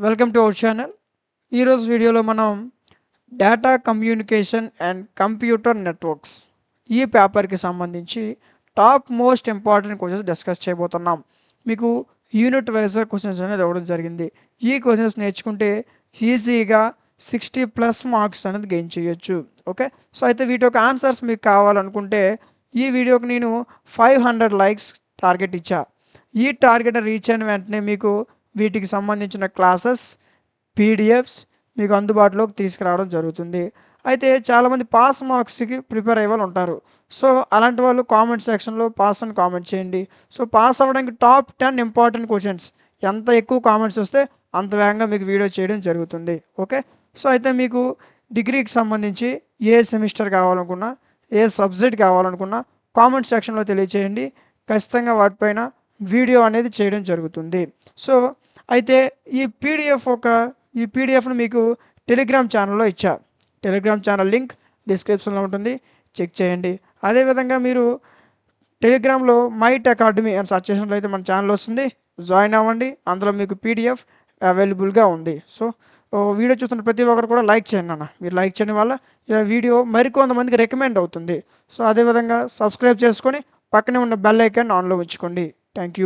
Welcome to our channel. ఈరోజు వీడియోలో మనం data communication and computer networks ఈ పేపర్కి సంబంధించి top most important questions discuss చేయబోతున్నాం. మీకు యూనిట్ వైజ్గా క్వశ్చన్స్ అనేది ఇవ్వడం జరిగింది. ఈ క్వశ్చన్స్ నేర్చుకుంటే ఈజీగా 60+ మార్క్స్ అనేది గెయిన్ చేయొచ్చు. ఓకే, సో అయితే వీటి యొక్క ఆన్సర్స్ మీకు కావాలనుకుంటే ఈ వీడియోకి నేను 500 లైక్స్ టార్గెట్ ఇచ్చా. ఈ టార్గెట్ రీచ్ అయిన వెంటనే మీకు వీటికి సంబంధించిన క్లాసెస్ పీడిఎఫ్స్ మీకు అందుబాటులోకి తీసుకురావడం జరుగుతుంది. అయితే చాలామంది పాస్ మార్క్స్కి ప్రిపేర్ అయ్యే వాళ్ళు ఉంటారు. సో అలాంటి వాళ్ళు కామెంట్ సెక్షన్లో పాస్ అని కామెంట్ చేయండి. సో పాస్ అవ్వడానికి టాప్ 10 ఇంపార్టెంట్ క్వశ్చన్స్ ఎంత ఎక్కువ కామెంట్స్ వస్తే అంత వేగంగా మీకు వీడియో చేయడం జరుగుతుంది. ఓకే, సో అయితే మీకు డిగ్రీకి సంబంధించి ఏ సెమిస్టర్ కావాలనుకున్నా, ఏ సబ్జెక్ట్ కావాలనుకున్నా కామెంట్ సెక్షన్లో తెలియచేయండి. ఖచ్చితంగా వాటిపైన వీడియో అనేది చేయడం జరుగుతుంది. సో అయితే ఈ పీడిఎఫ్ను మీకు టెలిగ్రామ్ ఛానల్లో ఇచ్చా. టెలిగ్రామ్ ఛానల్ లింక్ డిస్క్రిప్షన్లో ఉంటుంది, చెక్ చేయండి. అదేవిధంగా మీరు టెలిగ్రామ్లో మైట్ అకాడమీ అని సెర్చ్ చేసినట్లయితే అయితే మన ఛానల్ వస్తుంది, జాయిన్ అవ్వండి. అందులో మీకు పీడిఎఫ్ అవైలబుల్గా ఉంది. సో వీడియో చూస్తున్న ప్రతి ఒక్కరు కూడా లైక్ చేయండి అన్న. మీరు లైక్ చేయడం వల్ల ఈ వీడియో మరికొంతమందికి రికమెండ్ అవుతుంది. సో అదేవిధంగా సబ్స్క్రైబ్ చేసుకొని పక్కనే ఉన్న బెల్ ఐకాన్ ఆన్లో ఉంచుకోండి. Thank you.